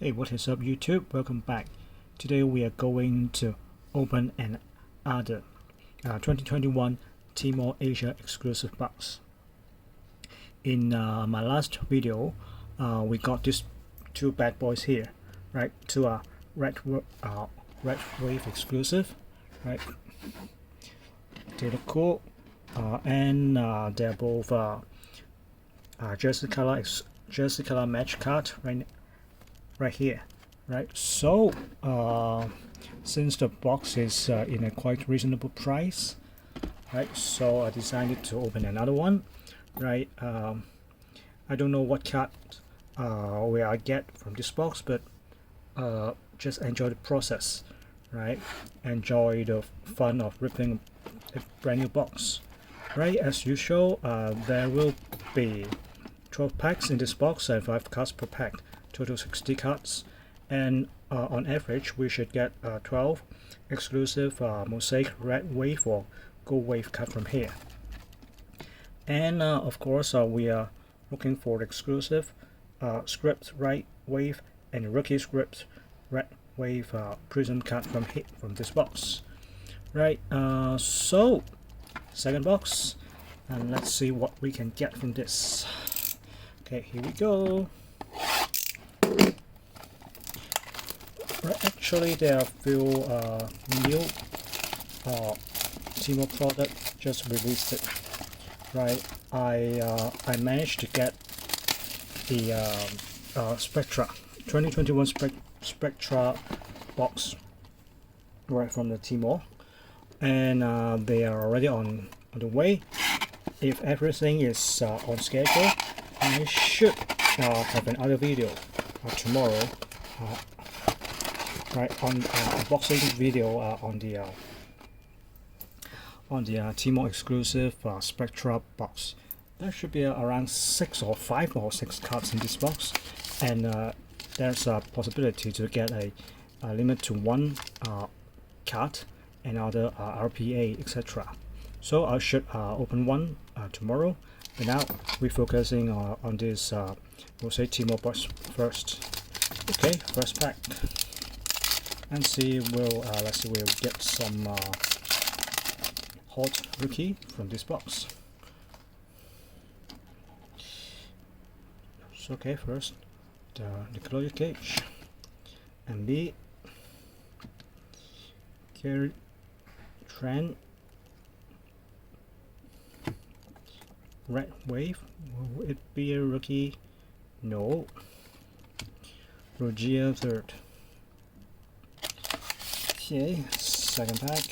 Hey, what is up YouTube? Welcome back. Today we are going to open another 2021 Tmall Asia exclusive box. In my last video, we got these two bad boys here, right? Two are red wave exclusive, right? They look cool, and they're both jersey color match card right here, right? So since the box is in a quite reasonable price, right, so I decided to open another one, right? I don't know what card where I get from this box, but just enjoy the process, right? Enjoy the fun of ripping a brand new box, right? As usual, there will be 12 packs in this box and 5 cards per pack, total 60 cards, and on average we should get 12 exclusive Mosaic red wave or gold wave card from here. And of course we are looking for exclusive script red wave and rookie script red wave prism card from this box, right? So second box, and let's see what we can get from this. Okay, here we go. Right, actually there are a few new Tmall product just released it, right? I managed to get the Spectra 2021 Spectra box right from the Tmall, and they are already on the way. If everything is on schedule, I should have another video tomorrow, right, on unboxing video on the Tmall exclusive Spectra box. There should be around 5 or 6 cards in this box, and there's a possibility to get a limit to 1 card, another RPA, etc. So I should open one tomorrow. But now we're focusing on this Mosaic Tmall box first. Okay, first pack, and see let's see, we'll get some hot rookie from this box. So okay, first the Nicolas Cage, MB, Gary Trent, red wave. Will it be a rookie? No. Rogia third. Okay, second pack.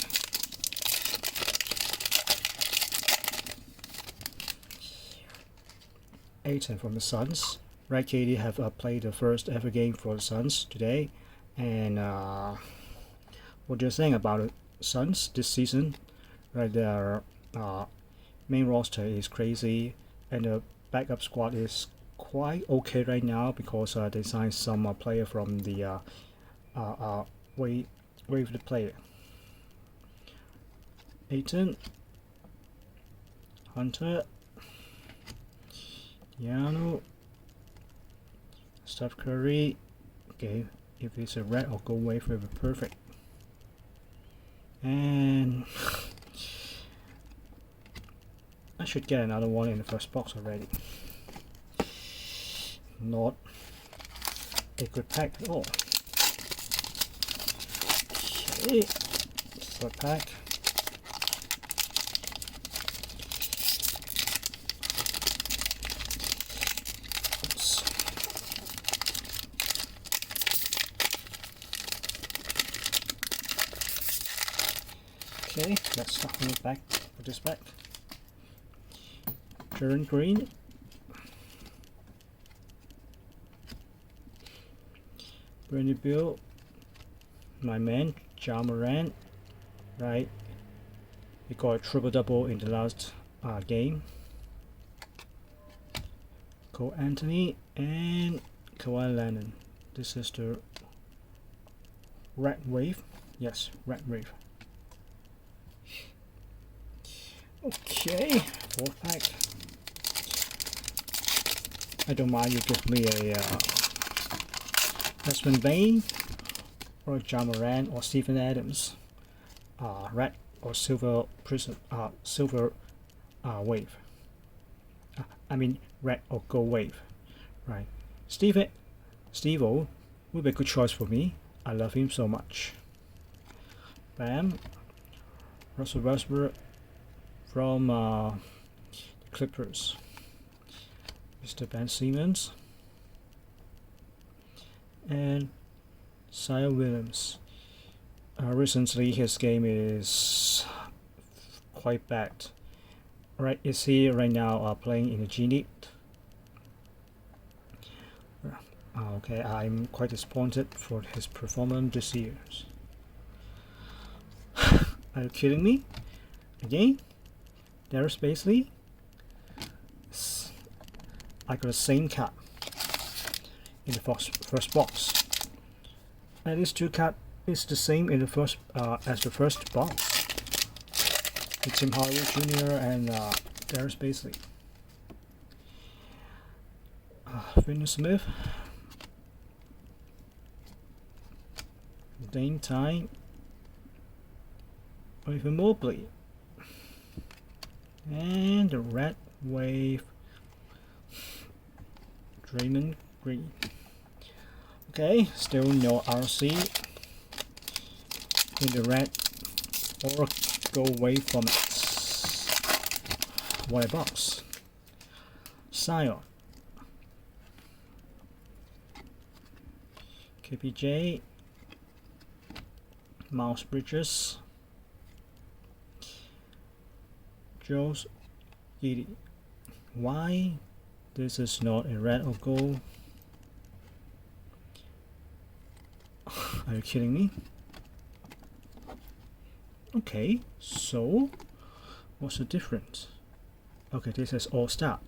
Aiton from the Suns. Red KD have played the first ever game for the Suns today, and what do you think about the Suns this season? Right, their main roster is crazy, and the backup squad is quite okay right now because they signed some player from the wave the player. Aiton, Hunter, Yano, Steph Curry. Okay, if it's a red or gold wave, it will be perfect. And I should get another one in the first box already. Not a good pack at all. Okay, third pack. Oops. Okay, let's start from the back with this pack. Jaren Green, Brandy Bill, my man Ja Morant, right? He got a triple double in the last game. Cole Anthony and Kawhi Leonard. This is the red wave. Yes, red wave. Okay, fourth pack. I don't mind you give me a Desmond Bain or John Moran or Stephen Adams. Red or silver prism, silver wave. I mean red or gold wave, right? Steve-O would be a good choice for me. I love him so much. Bam. Russell Westbrook from the Clippers. Mr. Ben Simmons and Zion Williams. Recently his game is quite bad. Right, is he right now playing in the G League? Okay, I'm quite disappointed for his performance this year. Are you kidding me? Again? Darius Baisley? I got the same card in the first box. And these two cards is the same in the first as the first box. It's Tim Hardaway Jr. and Darius Baisley. Finney Smith, Dame Time, Evan Mobley, and the red wave, Draymond Green. Okay, still no RC in the red or gold wave formats. What a box. Zion, KPJ, Miles Bridges, Joe's Giddy. Why this is not a red or gold? Are you kidding me? Okay, so what's the difference? Okay, this is all star.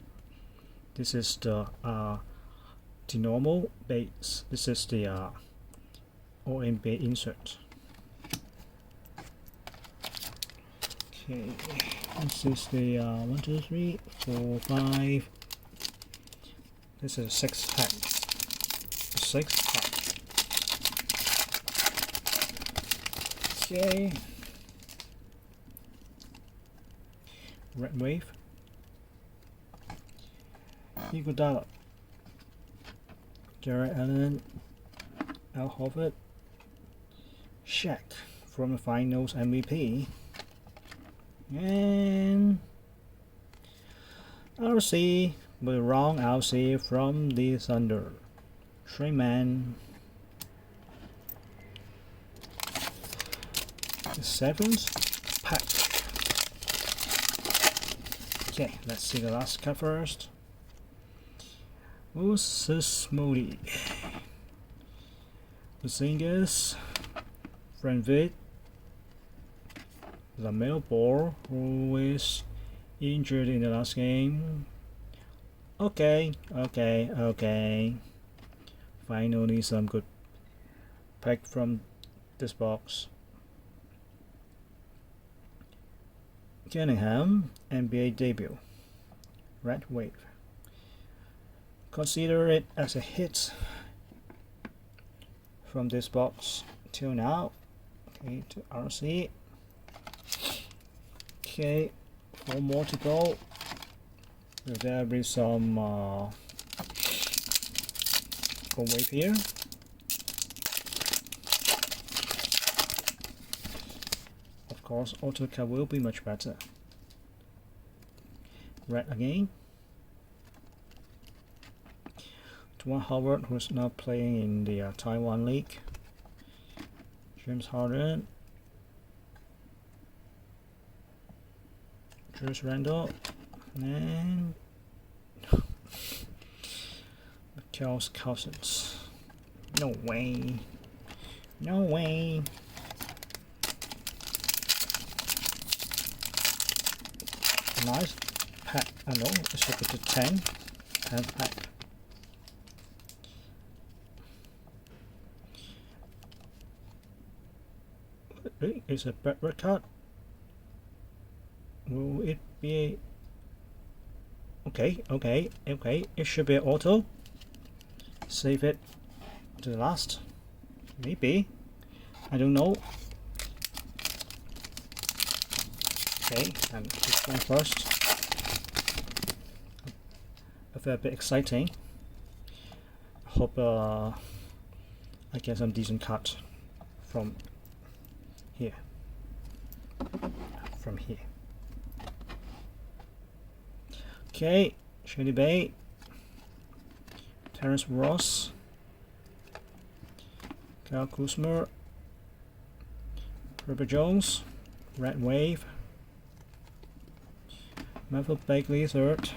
This is the normal base. This is the OMB insert. Okay, this is the 1, 2, 3, 4, 5. This is a 6 pack. 6 pack. Okay. Red wave. Iguodala, Jared Allen, Al Horford, Shaq from the Finals MVP, and RC, but wrong RC from the Thunder, Treyman. The 7th pack. Okay, let's see the last card first. Moses Moody, Porzingis, Frank Vitt, LaMelo Ball, who is injured in the last game. Okay. Finally, some good pick from this box. Cunningham, NBA debut, red wave. Consider it as a hit from this box till now. Okay, to RC. Okay, 4 more to go. Will there be some gold wave here? Of course, AutoCAD will be much better. Red again. Dwight Howard, who's now playing in the Taiwan League. James Harden. Julius Randle. And Michael's Cousins. No way. No way. Nice pack. I know, let's look at the 10 pack. It's a backward card. Will it be okay? It should be auto. Save it. to the last. Maybe. I don't know. Okay, and this one first. A fair bit exciting. Hope I get some decent cut from here. From here. Okay, Shady Bay, Terrence Ross, Kyle Kuzma, Herbert Jones, Red Wave, Matthew Bagley third,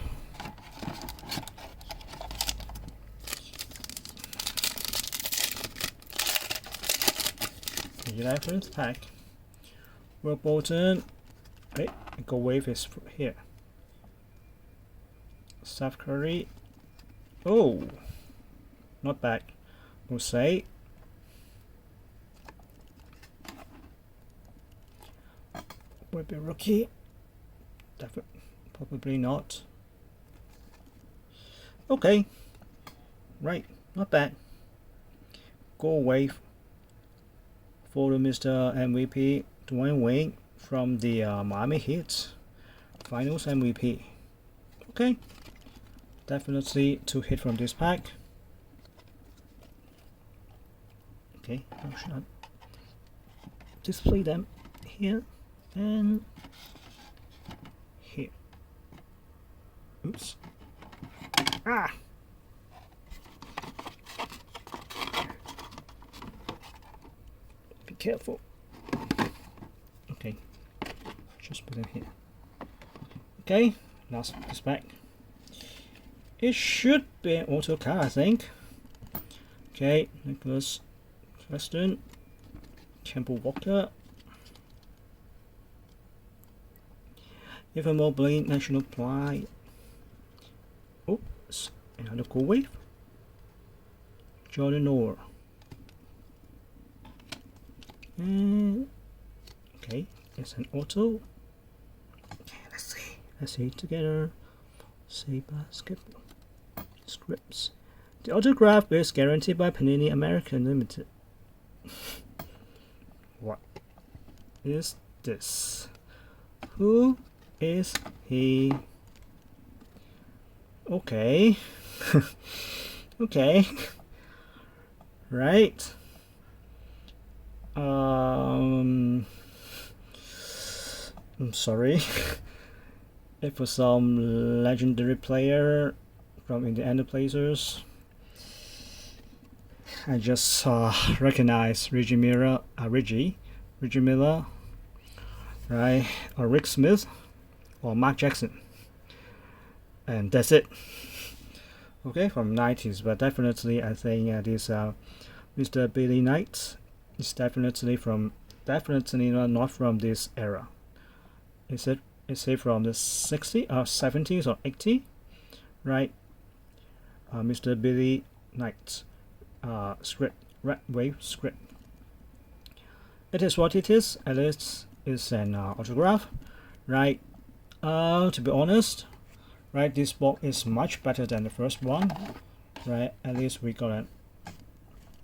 the 11th pack, Will Bolton, hey, Go Wave is here. Steph Curry. Oh, not bad. Mosaic. Will be rookie. Probably not. Okay. Right, not bad. Go Wave for the Mr. MVP Dwayne Wade from the Miami Heat Finals MVP. Okay. Definitely 2 hit from this pack. Okay, how should I display them here and here? Oops. Ah! Be careful. Okay, just put them here. Okay, last this pack. It should be an auto card, I think. Okay, Nicholas Weston, Campbell Walker, Evan Mobley, National Pride. Oops, another Go Wave. Jordan Noor. And okay, it's an auto. Okay, let's see it together. Say basketball. Scripts. The autograph is guaranteed by Panini American Limited. What is this? Who is he? Okay. Okay. Right. I'm sorry. If for some legendary player from Indiana Blazers, I just recognize Reggie Miller, right, or Rick Smith, or Mark Jackson, and that's it. Okay, from 90s, but definitely I think this Mr. Billy Knight is definitely not from this era. Is it from the 60s or 70s or 80s? Right, Mr. Billy Knight script, Red Wave script. It is what it is. At least it's an autograph, right? To be honest, right, this box is much better than the first one, right? At least we got a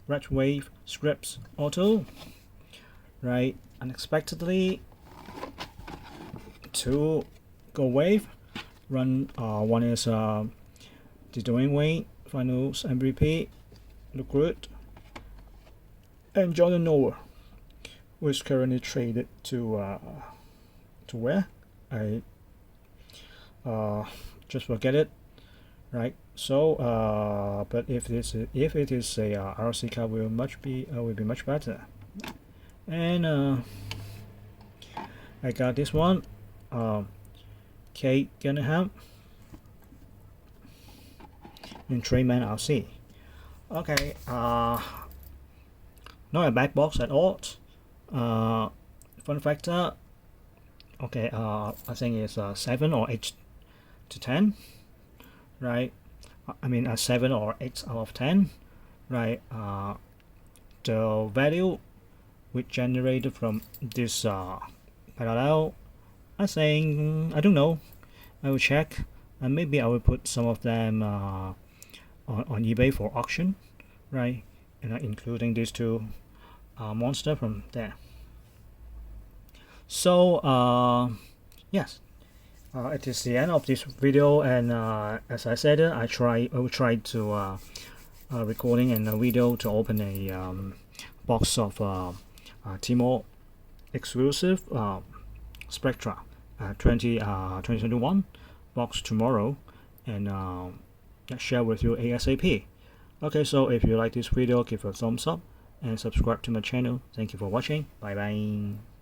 Red Wave scripts auto, right? Unexpectedly, 2 Go Wave. One is the Dwayne Wade Finals MVP, look good, and Jordan Noah, who is currently traded to where? I just forget it, right? So but if it is a RC card, will be much better. And I got this one. Kate Gunningham in Trayman RC. Okay, not a bad box at all. Fun factor. Okay, I think it's 7 or 8 to 10, right? I mean 7 or 8 out of 10, right? The value which generated from this parallel, I think, I don't know, I will check, and maybe I will put some of them on eBay for auction, right? including these two monster from there. So yes, it is the end of this video, and as I said, I will try to recording and a video to open a box of Tmall exclusive Spectra 2021 box tomorrow, and share with you ASAP. Okay, so if you like this video, give a thumbs up and subscribe to my channel. Thank you for watching. Bye bye.